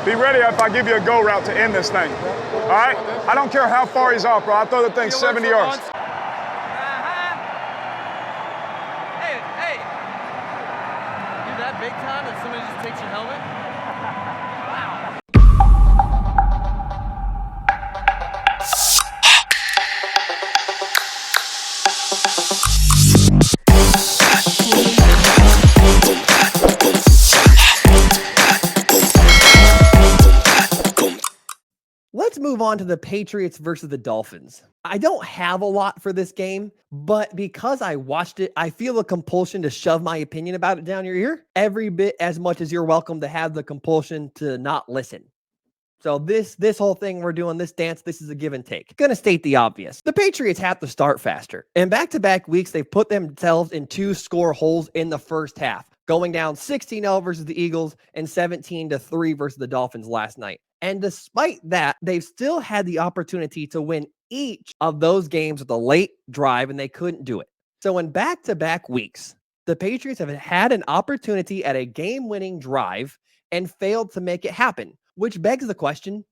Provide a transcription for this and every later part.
Be ready if I give you a go route to end this thing. All right? I don't care how far he's off, bro. I'll throw the thing 70 yards. Hey. You're that big time that somebody just takes your helmet? Wow. Let's move on to the Patriots versus the Dolphins. I don't have a lot for this game, but because I watched it, I feel a compulsion to shove my opinion about it down your ear every bit as much as you're welcome to have the compulsion to not listen. So this whole thing we're doing, this dance, this is a give and take. Gonna state the obvious. The Patriots have to start faster. In back-to-back weeks, they've put themselves in 2-score holes in the first half, going down 16-0 versus the Eagles and 17-3 versus the Dolphins last night. And despite that, they've still had the opportunity to win each of those games with a late drive, and they couldn't do it. So in back-to-back weeks, the Patriots have had an opportunity at a game-winning drive and failed to make it happen, which begs the question,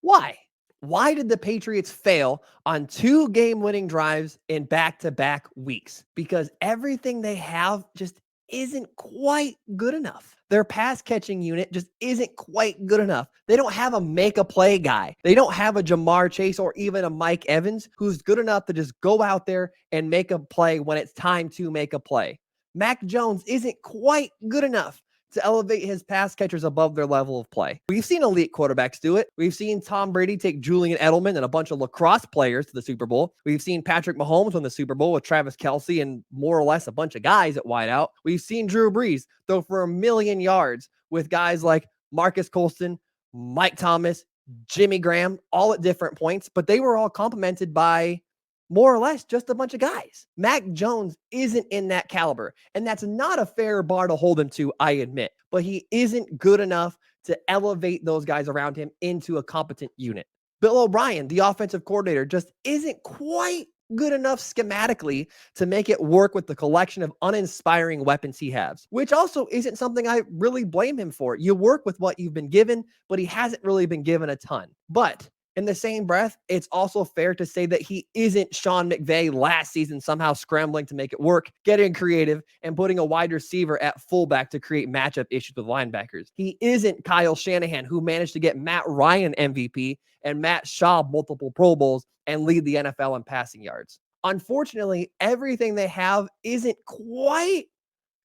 why? Why did the Patriots fail on 2 game-winning drives in back-to-back weeks? Because everything they have just isn't quite good enough. Their pass-catching unit just isn't quite good enough. They don't have a make-a-play guy. They don't have a Jamar Chase or even a Mike Evans who's good enough to just go out there and make a play when it's time to make a play. Mac Jones isn't quite good enough to elevate his pass catchers above their level of play. We've seen elite quarterbacks do it. We've seen Tom Brady take Julian Edelman and a bunch of lacrosse players to the Super Bowl. We've seen Patrick Mahomes win the Super Bowl with Travis Kelce and more or less a bunch of guys at wideout. We've seen Drew Brees throw for 1,000,000 yards with guys like Marcus Colston, Mike Thomas, Jimmy Graham, all at different points, but they were all complemented by more or less just a bunch of guys. Mac Jones isn't in that caliber, and that's not a fair bar to hold him to, I admit, but he isn't good enough to elevate those guys around him into a competent unit. Bill O'Brien, the offensive coordinator, just isn't quite good enough schematically to make it work with the collection of uninspiring weapons he has, which also isn't something I really blame him for. You work with what you've been given, but he hasn't really been given a ton. But in the same breath, it's also fair to say that he isn't Sean McVay last season, somehow scrambling to make it work, getting creative, and putting a wide receiver at fullback to create matchup issues with linebackers. He isn't Kyle Shanahan, who managed to get Matt Ryan MVP and Matt Schaub multiple Pro Bowls and lead the NFL in passing yards. Unfortunately, everything they have isn't quite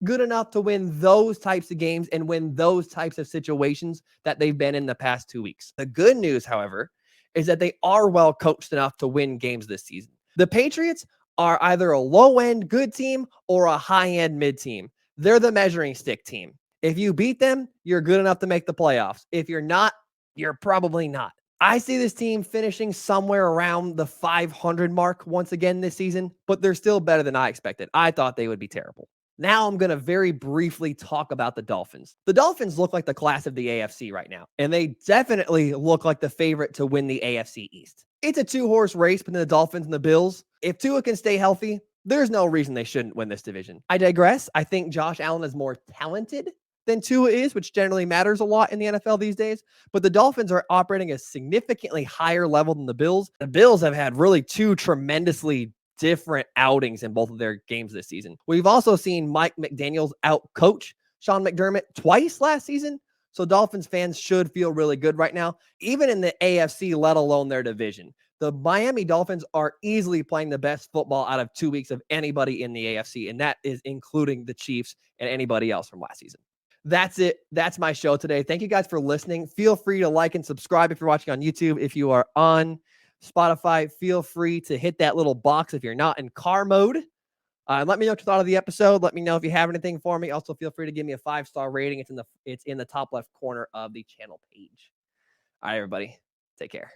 good enough to win those types of games and win those types of situations that they've been in the past 2 weeks. The good news, however, is that they are well coached enough to win games this season. The Patriots are either a low-end good team or a high-end mid team. They're the measuring stick team. If you beat them, you're good enough to make the playoffs. If you're not, you're probably not. I see this team finishing somewhere around the 500 mark once again this season, but they're still better than I expected. I thought they would be terrible. Now I'm going to very briefly talk about the Dolphins. The Dolphins look like the class of the AFC right now, and they definitely look like the favorite to win the AFC East. It's a 2-horse race between the Dolphins and the Bills. If Tua can stay healthy, there's no reason they shouldn't win this division. I digress. I think Josh Allen is more talented than Tua is, which generally matters a lot in the NFL these days, but the Dolphins are operating a significantly higher level than the Bills. The Bills have had really 2 tremendously different outings in both of their games this season. We've also seen Mike McDaniels out-coach Sean McDermott twice last season, so Dolphins fans should feel really good right now, even in the AFC, let alone their division. The Miami Dolphins are easily playing the best football out of 2 weeks of anybody in the AFC, and that is including the Chiefs and anybody else from last season. That's it. That's my show today. Thank you guys for listening. Feel free to like and subscribe if you're watching on YouTube. If you are on Spotify, feel free to hit that little box if you're not in car mode. Let me know what you thought of the episode. Let me know if you have anything for me. Also, feel free to give me a 5-star rating. It's in the top left corner of the channel page. All right, everybody. Take care.